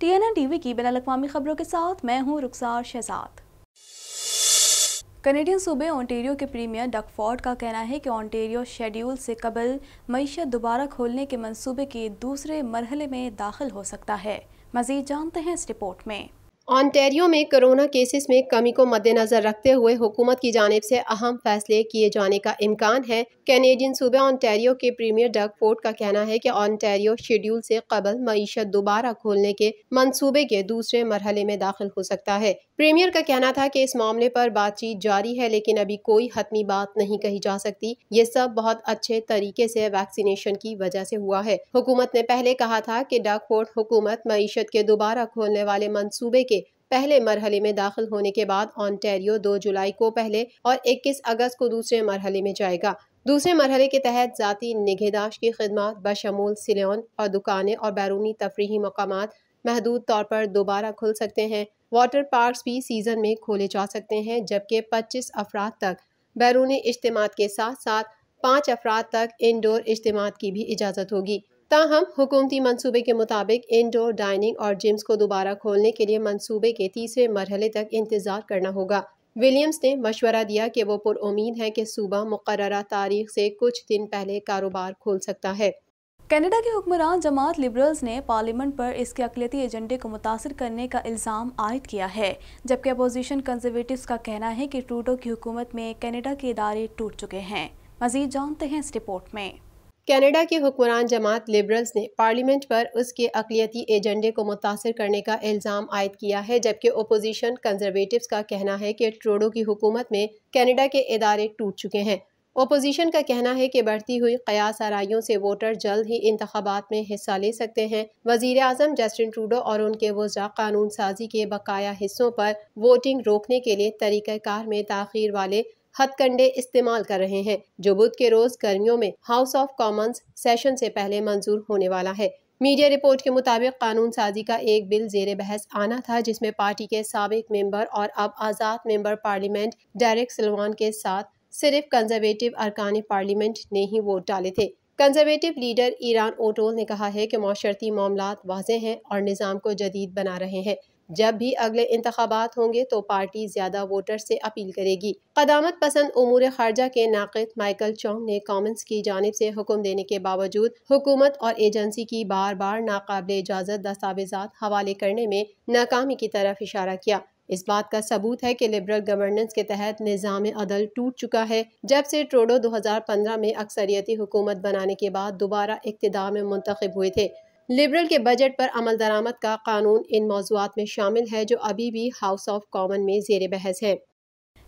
TNN TV की बैनुल-अक़वामी खबरों के साथ मैं हूं रुखसार शहजाद। कनेडियन सूबे ओंटारियो के प्रीमियर डग फोर्ड का कहना है कि ओंटारियो शेड्यूल से कबल मईशत दोबारा खोलने के मंसूबे के दूसरे मरहले में दाखिल हो सकता है। मज़ीद जानते हैं इस रिपोर्ट में। ओंटारियो में कोरोना केसेस में कमी को मद्देनजर रखते हुए हुकूमत की जानिब से अहम फैसले किए जाने का इम्कान है। कैनेडियन सूबे ओंटारियो के प्रीमियर डग फोर्ड का कहना है कि ओंटारियो शेड्यूल से कबल मईशत दोबारा खोलने के मंसूबे के दूसरे मरहले में दाखिल हो सकता है। प्रीमियर का कहना था कि इस मामले पर बातचीत जारी है, लेकिन अभी कोई हतमी बात नहीं कही जा सकती। ये सब बहुत अच्छे तरीके से वैक्सीनेशन की वजह से हुआ है। हुकूमत ने पहले कहा था कि डग फोर्ड हुकूमत मईशत के दोबारा खोलने वाले मंसूबे के पहले मरहले में दाखिल होने के बाद ओंटारियो 2 जुलाई को पहले और 21 अगस्त को दूसरे मरहले में जाएगा। दूसरे मरहले के तहत जाती निगहदाश्त की खिदमत बशमूल सिलोन और दुकानें और बैरूनी तफरीही मकामात महदूद तौर पर दोबारा खुल सकते हैं। वाटर पार्क्स भी सीजन में खोले जा सकते हैं, जबकि 25 अफराद तक बैरूनी इज्तिमात के साथ साथ 5 अफराद तक इंडोर इज्तिमात की भी इजाज़त होगी। ताहम हुकूमती मंसूबे के मुताबिक इंडोर डाइनिंग और जिम्स को दोबारा खोलने के लिए मंसूबे के तीसरे मरहले तक इंतजार करना होगा। विलियम्स ने मशवरा दिया कि वो पुरउम्मीद है कि सूबा मुकर्ररा तारीख से कुछ दिन पहले कारोबार खोल सकता है। कनाडा के हुक्मरान जमात लिबरल्स ने पार्लियामेंट पर इसके अक़लियती एजेंडे को मुतासिर करने का इल्ज़ाम आयद किया है, जबकि अपोजिशन कंजर्वेटिव्स का कहना है कि ट्रूडो की हुकूमत में कनाडा के इदारे टूट चुके हैं। मज़ीद जानते हैं इस रिपोर्ट में। कनाडा के हुक्मरान जमात लिबरल्स ने पार्लियामेंट पर उसके अक़लियती एजेंडे को मुतासिर करने का इल्ज़ाम आयद किया है, जबकि अपोजिशन कंजर्वेटिव्स का कहना है कि ट्रूडो की हुकूमत में कनाडा के इदारे टूट चुके हैं। अपोजिशन का कहना है कि बढ़ती हुई क़यास आराइयों से वोटर जल्द ही इंतखाबात में हिस्सा ले सकते हैं। वज़ीर आज़म जस्टिन ट्रूडो और उनके वज़रा कानून साजी के बकाया हिस्सों पर वोटिंग रोकने के लिए तरीक़ाकार में ताख़ीर वाले हथकंडे इस्तेमाल कर रहे हैं, जो बुध के रोज गर्मियों में हाउस ऑफ कॉमन्स सेशन से पहले मंजूर होने वाला है। मीडिया रिपोर्ट के मुताबिक कानून साजी का एक बिल जेर बहस आना था, जिसमें पार्टी के साबिक मेंबर और अब आज़ाद मेंबर पार्लियामेंट डेरेक सिल्वान के साथ सिर्फ कंजर्वेटिव अरकान पार्लियामेंट ने ही वोट डाले थे। कंजर्वेटिव लीडर ईरान ओटोल ने कहा है कि मौशरती मामलात वाज़ेह हैं और निज़ाम को जदीद बना रहे हैं। जब भी अगले इंतखाबात होंगे तो पार्टी ज्यादा वोटर से अपील करेगी। क़दामत पसंद उमूर खारजा के नाक़िद माइकल चोंग ने कॉमन्स की जानिब से हुक्म देने के बावजूद हुकूमत और एजेंसी की बार बार नाकाबिल इजाज़त दस्तावेज़ात हवाले करने में नाकामी की तरफ इशारा किया। इस बात का सबूत है कि लिबरल गवर्नेंस के तहत निज़ाम अदल टूट चुका है। जब से ट्रूडो 2015 में अक्सरियती हुकूमत बनाने के बाद दोबारा इक़्तिदार में मुंतखब हुए थे। लिबरल के बजट पर अमल दरामद का कानून इन मौज़ूआत में शामिल है, जो अभी भी हाउस ऑफ कॉमन में ज़ेर बहस है।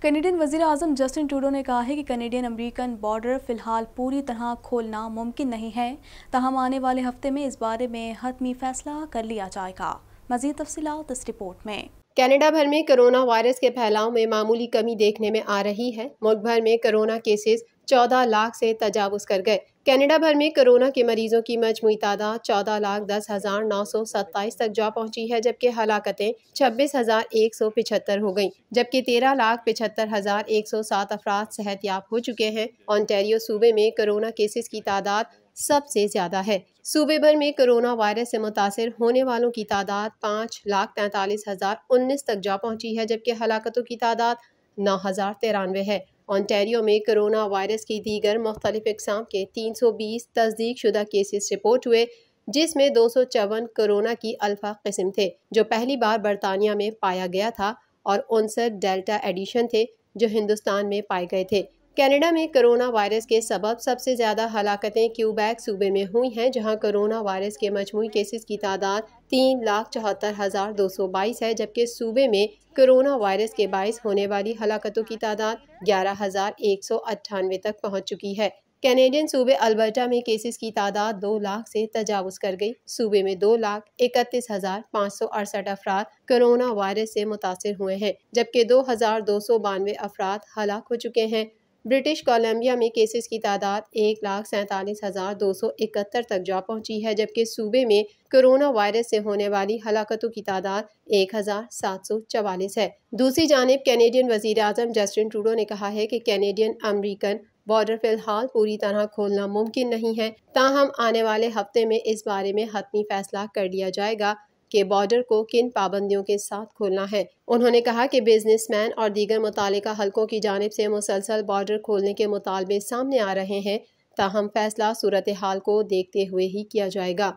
कनेडियन वज़ीर आज़म जस्टिन ट्रूडो ने कहा है कि कनेडियन अमेरिकन बॉर्डर फ़िलहाल पूरी तरह खोलना मुमकिन नहीं है, ताहम आने वाले हफ्ते में इस बारे में हतमी फ़ैसला कर लिया जाएगा। मज़ीद तफ़सीलात इस रिपोर्ट में। कनाडा भर में कोरोना वायरस के फैलाव में मामूली कमी देखने में आ रही है। मुल्क भर में कोरोना केसेस 14 लाख से तजावुज़ कर गए। कनाडा भर में कोरोना के मरीजों की मजमूई तादाद 14,10,927 तक जा पहुंची है, जबकि हलाकतें 26,175 हो गईं, जबकि 13,75,107 अफराद सेहतयाब हो चुके हैं। ओंटारियो सूबे में कोरोना केसेस की तादाद सबसे ज्यादा है। सूबे भर में कोरोना वायरस से मुतासिर होने वालों की तादाद 5,43,019 तक जा पहुंची है, जबकि हलाकतों की तादाद 9,093 है। ओंटारियो में कोरोना वायरस की दीगर मुख्तलिफ इकसाम के 320 तस्दीक शुदा केसेस रिपोर्ट हुए, जिसमें 254 कोरोना की अल्फा किस्म थे, जो पहली बार बरतानिया में पाया गया था, और 59 डेल्टा एडिशन थे, जो हिंदुस्तान में पाए गए थे। कनाडा में कोरोना वायरस के सबब सबसे ज़्यादा हलाकतें क्यूबेक सूबे में हुई हैं, जहां कोरोना वायरस के मजमूई केसेस की तादाद 3,74,222 है, जबकि सूबे में कोरोना वायरस के बाइस होने वाली हलाकतों की तादाद 11,198 तक पहुंच चुकी है। कैनेडियन सूबे अल्बर्टा में केसेस की तादाद 2 लाख से तजावुज़ कर गई। सूबे में 2,31,568 अफराद कोरोना वायरस से मुतासिर हुए हैं, जबकि 2,292 अफराद हलाक हो चुके हैं। ब्रिटिश कोलंबिया में केसेस की तादाद 1,47,271 तक जा पहुंची है, जबकि सूबे में कोरोना वायरस से होने वाली हलाकतों की तादाद 1,744 है। दूसरी जानिब कैनेडियन वज़ीर आज़म जस्टिन ट्रूडो ने कहा है कि कैनेडियन अमेरिकन बॉर्डर फिलहाल पूरी तरह खोलना मुमकिन नहीं है, ताहम आने वाले हफ्ते में इस बारे में हतमी फैसला कर लिया जाएगा कि बॉर्डर को किन पाबंदियों के साथ खोलना है। उन्होंने कहा कि बिजनेसमैन और दीगर मुतालिका हलकों की जानिब से मुसलसल बॉर्डर खोलने के मुतालबे सामने आ रहे हैं, ताहम फैसला सूरत हाल को देखते हुए ही किया जाएगा।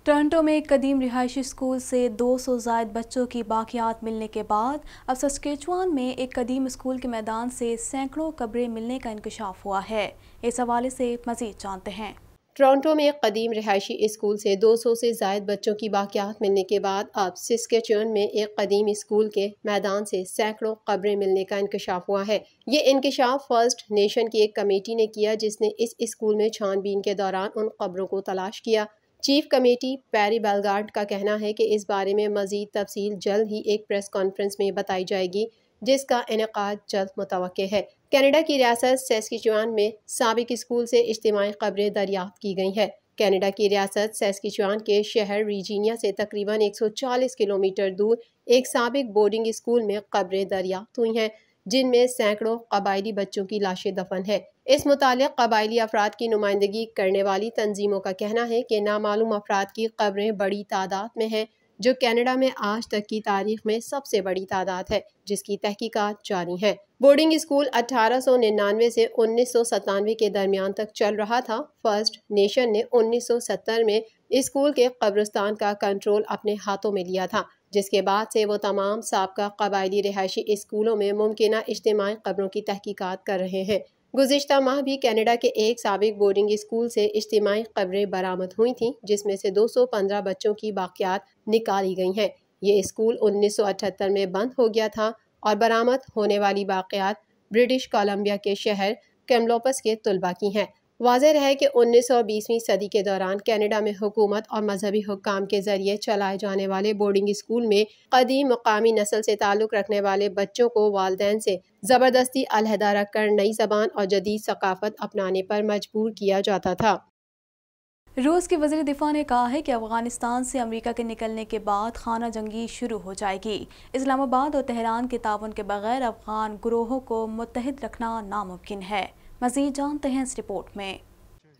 टोरंटो में एक कदीम रिहायशी स्कूल से 200 जायद बच्चों की बाकियात मिलने के बाद अब सस्केचुआन में एक कदीम स्कूल के मैदान से सैकड़ों कब्रें मिलने का इंकशाफ हुआ है। इस हवाले से मजीद जानते हैं। टोरंटो में एक कदीम रिहायशी स्कूल से 200 से जायद बच्चों की बाकियात मिलने के बाद अब सस्केचुआन में एक कदीम स्कूल के मैदान से सैकड़ों कब्रें मिलने का इंकशाफ हुआ है। ये इंकशाफ फर्स्ट नेशन की एक कमेटी ने किया, जिसने इस स्कूल में छानबीन के दौरान उन कब्रों को तलाश किया। चीफ कमेटी पैरी बेलगार्ड का कहना है कि इस बारे में मजीद तफसील जल्द ही एक प्रेस कॉन्फ्रेंस में बताई जाएगी, जिसका इनेकाद जल्द मुतवक्के है। कनाडा की रियासत सैस्किचुआन में साबिक स्कूल से इज्तिमाई कब्रें दरियाफ्त की गई हैं। कनाडा की रियासत सैस्किचुआन के शहर रिजीनिया से तकरीबन 140 किलोमीटर दूर एक साबिक बोर्डिंग स्कूल में कब्रें दरियाफ्त हुई हैं, जिनमें सैकड़ों कबायली बच्चों की लाशें दफन है। इस मुतालिक कबायली अफराद की नुमाइंदगी करने वाली तंजीमों का कहना है कि नामालूम अफराद की कब्रें बड़ी तादाद में हैं, जो कनाडा में आज तक की तारीख में सबसे बड़ी तादाद है, जिसकी तहकीकात जारी है। बोर्डिंग स्कूल 1899 से 1997 के दरमियान तक चल रहा था। फर्स्ट नेशन ने 1970 में स्कूल के कब्रिस्तान का कंट्रोल अपने हाथों में लिया था, जिसके बाद से वो तमाम साबका कबायली रिहायशी स्कूलों में मुमकिना इज्तिमाई कब्रों की तहकीकात कर रहे हैं। गुज़िश्ता माह भी कनाडा के एक साबिक बोर्डिंग स्कूल से इज्तिमाई कब्रें बरामद हुई थीं, जिसमें से 215 बच्चों की बाकियात निकाली गई हैं। ये स्कूल 1978 में बंद हो गया था और बरामद होने वाली बाकियात ब्रिटिश कोलंबिया के शहर कैम्लोपस के तलबा की हैं। वाज़ेह है कि 19 और 20वीं सदी के दौरान कनाडा में हुकूमत और मजहबी हुक्काम के जरिए चलाए जाने वाले बोर्डिंग स्कूल में कदीम मुकामी नस्ल से ताल्लुक़ रखने वाले बच्चों को वालिदैन से ज़बरदस्ती अलहदा रखकर नई ज़बान और जदीद सकाफ़त अपनाने पर मजबूर किया जाता था। रूस के वज़ीर दिफा ने कहा है कि अफगानिस्तान से अमेरिका के निकलने के बाद खाना जंगी शुरू हो जाएगी। इस्लामाबाद और तेहरान के ताउन के बगैर अफगान गुरोहों को मुत्तहिद रखना नामुमकिन है। मज़ीद जानते हैं इस रिपोर्ट में।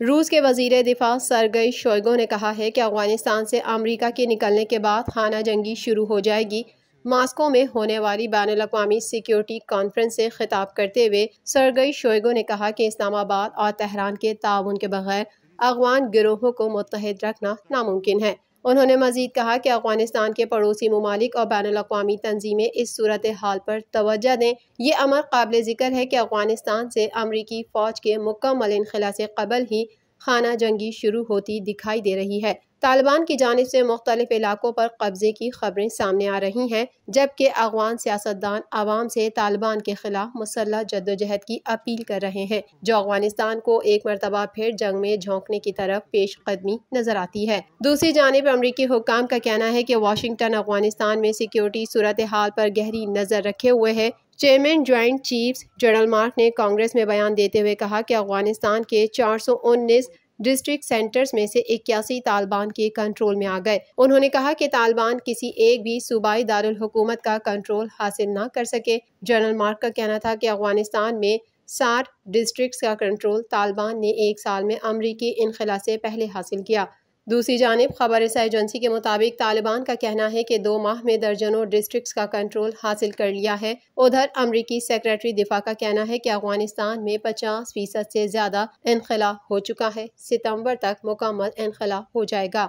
रूस के वज़ीर दिफा सरगई शोइगु ने कहा है कि अफगानिस्तान से अमेरिका के निकलने के बाद खाना जंगी शुरू हो जाएगी। मास्को में होने वाली बैनुल-अक़वामी सिक्योरिटी कॉन्फ्रेंस से खिताब करते हुए सरगई शोइगु ने कहा कि इस्लामाबाद और तेहरान के ताउन के बगैर अफगान गिरोहों को मुत्तहिद रखना नामुमकिन है। उन्होंने मजीद कहा कि अफगानिस्तान के पड़ोसी ममालिक और बैनुल-अक़वामी तंजीमें इस सूरत हाल पर तवज्जो दें। ये अमर काबिल ज़िक्र है कि अफगानिस्तान से अमरीकी फ़ौज के मुकम्मल इनखला से कबल ही खाना जंगी शुरू होती दिखाई दे रही है। तालिबान की जानिब से मुख्तलिफ इलाकों पर कब्जे की खबरें सामने आ रही हैं, जबकि अफगान सियासतदान आवाम से तालिबान के खिलाफ मुसल्लह जद्दोजहद की अपील कर रहे हैं, जो अफगानिस्तान को एक मरतबा फिर जंग में झोंकने की तरफ पेशकदमी नजर आती है। दूसरी जानिब अमरीकी हुक्काम का कहना है कि वाशिंगटन अफगानिस्तान में सिक्योरिटी सूरत हाल पर गहरी नजर रखे हुए है। Chairman joint chiefs general mark ने कांग्रेस में बयान देते हुए कहा कि अफगानिस्तान के 419 डिस्ट्रिक्ट सेंटर्स में से 81 तालिबान के कंट्रोल में आ गए। उन्होंने कहा कि तालिबान किसी एक भी सूबाई दारुल हुकूमत का कंट्रोल हासिल न कर सके। जनरल मार्क का कहना था कि अफगानिस्तान में 60 डिस्ट्रिक्ट्स का कंट्रोल तालिबान ने एक साल में अमरीकी इनखला से पहले हासिल किया। दूसरी जानिब खबर रसा एजेंसी के मुताबिक तालिबान का कहना है कि 2 माह में दर्जनों डिस्ट्रिक्ट्स का कंट्रोल हासिल कर लिया है। उधर अमरीकी सेक्रेटरी दिफा का कहना है कि अफगानिस्तान में 50% से ज़्यादा इनखला हो चुका है। सितंबर तक मुकम्मल इनखला हो जाएगा।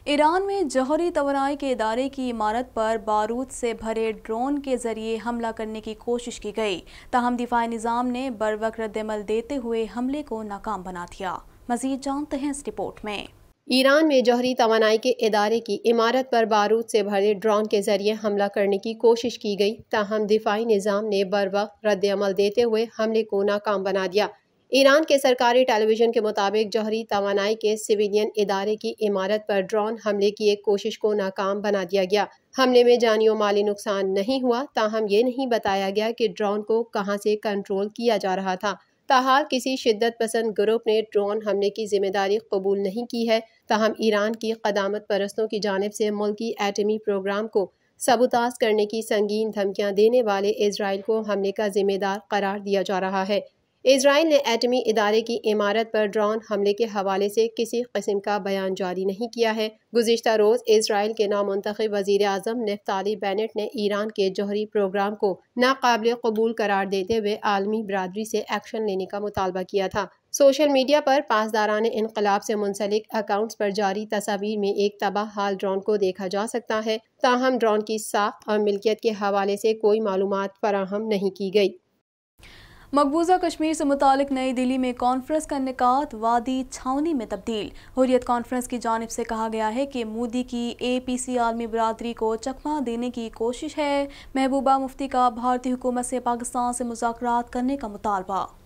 ईरान में जौहरी तवानाई के इदारे की इमारत पर बारूद से भरे ड्रोन के जरिए हमला करने की कोशिश की गई, ताहम दिफाई निज़ाम ने बरवक्त रद्दअमल देते हुए हमले को नाकाम बना दिया। मज़ीद जानते हैं इस रिपोर्ट में। ईरान में जौहरी तवानाई के इदारे की इमारत पर बारूद से भरे ड्रोन के जरिए हमला करने की कोशिश की गई, ताहम दिफाई निज़ाम ने बरवक्त रद्दअमल देते हुए हमले को नाकाम बना दिया। ईरान के सरकारी टेलीविजन के मुताबिक जौहरी तवानाई के सिविलियन इदारे की इमारत पर ड्रोन हमले की एक कोशिश को नाकाम बना दिया गया। हमले में जानी और माली नुकसान नहीं हुआ, ताहम ये नहीं बताया गया कि ड्रोन को कहां से कंट्रोल किया जा रहा था। ताहाल किसी शिद्दत पसंद ग्रुप ने ड्रोन हमले की जिम्मेदारी कबूल नहीं की है, ताहम ईरान की क़दामत परस्तों की जानिब से मुल्की एटमी प्रोग्राम को सबूताज करने की संगीन धमकियां देने वाले इजराइल को हमले का जिम्मेदार करार दिया जा रहा है। इजराइल ने एटमी इदारे की इमारत पर ड्रोन हमले के हवाले से किसी किस्म का बयान जारी नहीं किया है। गुज़िश्ता रोज़ इजराइल के नामुंतखब वज़ीर आज़म नफ्ताली बेनेट ने ईरान के जौहरी प्रोग्राम को नाकाबिल कबूल करार देते हुए आलमी बरादरी से एक्शन लेने का मुतालबा किया था। सोशल मीडिया पर पासदारान इनकलाब से मुंसलिक अकाउंट्स पर जारी तस्वीर में एक तबाह हाल ड्रोन को देखा जा सकता है, ताहम ड्रोन की साख्त और मिल्कियत के हवाले से कोई मालूमात फराहम नहीं की गई। मकबूजा कश्मीर से मुतालिक नई दिल्ली में कॉन्फ्रेंस का इनेकाद वादी छावनी में तब्दील। हुर्रियत कॉन्फ्रेंस की जानिब से कहा गया है कि मोदी की APC आलमी बरादरी को चकमा देने की कोशिश है। महबूबा मुफ्ती का भारतीय हुकूमत से पाकिस्तान से मुज़ाकरात करने का मुतालबा।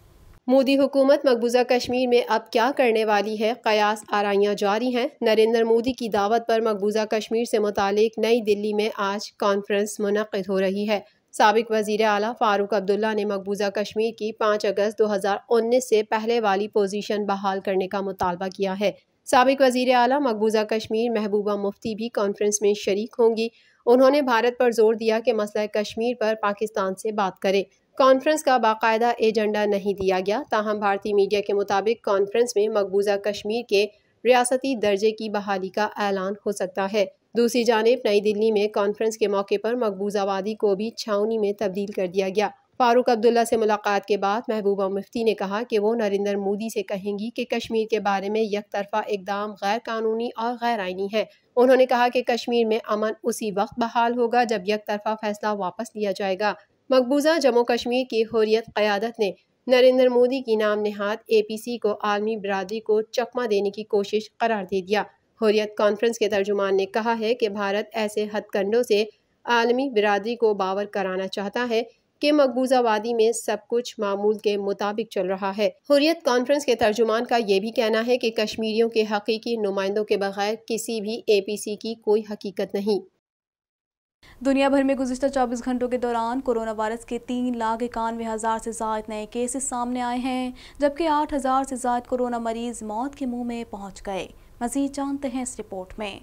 मोदी हुकूमत मकबूजा कश्मीर में अब क्या करने वाली है, कयास आराइयाँ जारी हैं। नरेंद्र मोदी की दावत पर मकबूजा कश्मीर से मुतालिक नई दिल्ली में आज कॉन्फ्रेंस मुनक़िद हो रही है। साबिक वज़ीर आला फ़ारूक अब्दुल्ला ने मकबूजा कश्मीर की 5 अगस्त 2019 से पहले वाली पोजीशन बहाल करने का मुतालबा किया है। साबिक वज़ीर आला मकबूजा कश्मीर महबूबा मुफ्ती भी कॉन्फ्रेंस में शरीक होंगी। उन्होंने भारत पर जोर दिया कि मसला कश्मीर पर पाकिस्तान से बात करे। कॉन्फ्रेंस का बाकायदा एजेंडा नहीं दिया गया, ताहम भारतीय मीडिया के मुताबिक कॉन्फ्रेंस में मकबूजा कश्मीर के रियासती दर्जे की बहाली का ऐलान हो सकता है। दूसरी जानिब नई दिल्ली में कॉन्फ्रेंस के मौके पर मकबूजा वादी को भी छावनी में तब्दील कर दिया गया। फारूक अब्दुल्ला से मुलाकात के बाद महबूबा मुफ्ती ने कहा कि वो नरेंद्र मोदी से कहेंगी कि कश्मीर के बारे में यकतरफा इकदाम गैर कानूनी और गैर आईनी है। उन्होंने कहा कि कश्मीर में अमन उसी वक्त बहाल होगा जब यकतरफा फैसला वापस लिया जाएगा। मकबूजा जम्मू कश्मीर की हुर्रियत क़यादत ने नरेंद्र मोदी की नाम नेहाद APC को आलमी बरादरी को चकमा देने की कोशिश करार दे दिया। हुर्रियत कॉन्फ्रेंस के तर्जुमान ने कहा है कि भारत ऐसे हथकंडों से आलमी बिरादरी को बावर कराना चाहता है कि मकबूजा वादी में सब कुछ मामूल के मुताबिक चल रहा है। हुर्रियत कॉन्फ्रेंस के तर्जुमान का ये भी कहना है कि कश्मीरियों के हकीकी नुमाइंदों के बगैर किसी भी APC की कोई हकीकत नहीं। दुनिया भर में गुज़िश्ता 24 घंटों के दौरान कोरोना वायरस के 3,91,000 से ज़ायद नए केसेस सामने आए हैं, जबकि 8,000 से ज़ायद कोरोना मरीज मौत के मुंह में पहुंच गए। मज़ीद जानते हैं इस रिपोर्ट में।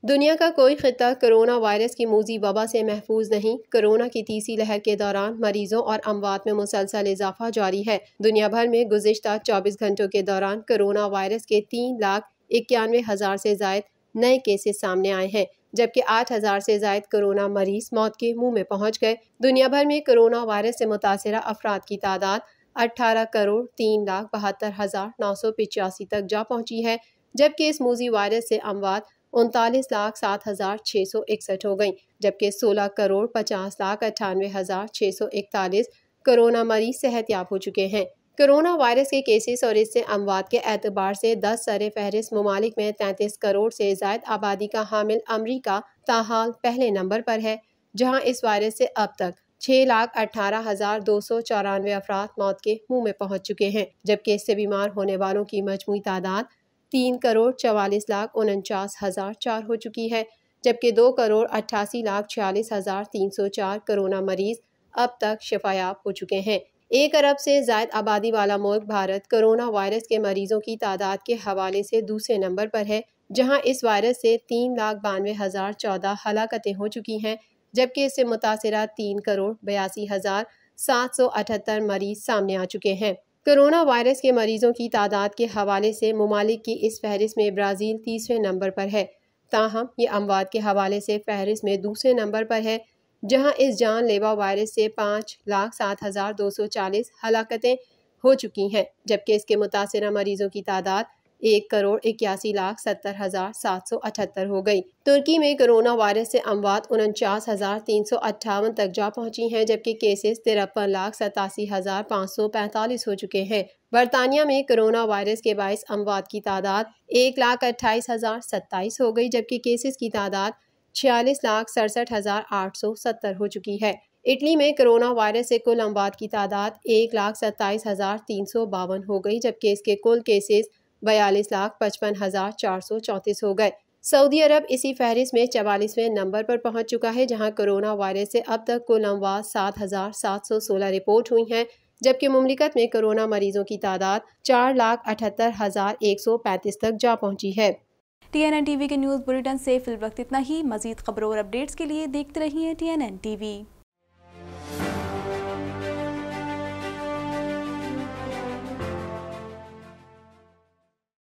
दुनिया का कोई खिता कोरोना वायरस की मूजी वबा से महफूज नहीं। कोरोना की तीसरी लहर के दौरान मरीजों और अमवात में मुसलसल इजाफा जारी है। दुनिया भर में गुज़िश्ता 24 घंटों के दौरान कोरोना वायरस के 3,91,000 से ज़ायद नए केसेस सामने आए हैं, जबकि 8,000 से ज़ायद कोरोना मरीज मौत के मुंह में पहुंच गए। दुनिया भर में कोरोना वायरस से मुतासिरा अफराद की तादाद 18,03,72,985 तक जा पहुंची है, जबकि इस मूजी वायरस से अमवात 39,07,661 हो गई, जबकि 16,50,98,641 कोरोना मरीज सेहतयाब हो चुके हैं। कोरोना वायरस के केसेस और इससे अमवात के एतबार से 10 सरे फहरिस्त ममालिक में 33 करोड़ से ज़ायद आबादी का हामिल अमरीका ताहाल पहले नंबर पर है, जहां इस वायरस से अब तक 6,18,294 अफराद मौत के मुंह में पहुंच चुके हैं, जबकि इससे बीमार होने वालों की मजमूई तादाद 3,44,49,004 हो चुकी है, जबकि 2,88,46,304 कोरोना मरीज अब तक शिफायाब हो चुके हैं। 1 अरब से ज़ायद आबादी वाला मुल्क भारत कोरोना वायरस के मरीजों की तादाद के हवाले से दूसरे नंबर पर है, जहां इस वायरस से 3,92,014 हलाकतें हो चुकी हैं, जबकि इससे मुतासिरा 3,82,778 मरीज सामने आ चुके हैं। कोरोना वायरस के मरीजों की तादाद के हवाले से ममालिक की इस फहरिस्त में ब्राज़ील तीसरे नंबर पर है, ताहम ये अमवात के हवाले से फहरिस्त में दूसरे नंबर पर है, जहां इस जानलेवा वायरस से 5,07,240 हलाकतें हो चुकी हैं, जबकि इसके मुतासिरा मरीजों की तादाद 1,81,70,778 हो गई। तुर्की में कोरोना वायरस से अमवात 49,358 तक जा पहुंची हैं, जबकि केसेस 53,87,545 हो चुके हैं। बरतानिया में कोरोना वायरस के बाइस अमवात की तादाद 1,28,027 हो गई, जबकि केसेस की तादाद 46,67,870 हो चुकी है। इटली में कोरोना वायरस से कुल अमवात की तादाद 1,27,352 हो गई, जबकि इसके कुल केसेस 42,55,434 हो गए। सऊदी अरब इसी फहरिस्त में 44वें नंबर पर पहुंच चुका है, जहां कोरोना वायरस से अब तक कुल अमवात 7,716 रिपोर्ट हुई हैं, जबकि मुमलिकत में कोरोना मरीजों की तादाद 4,78,135 तक जा पहुंची है। TNN TV के न्यूज़ बुलेटिन से फिलवक्त इतना ही। मजीद खबरों और अपडेट्स के लिए देखते रहिए TNN TV।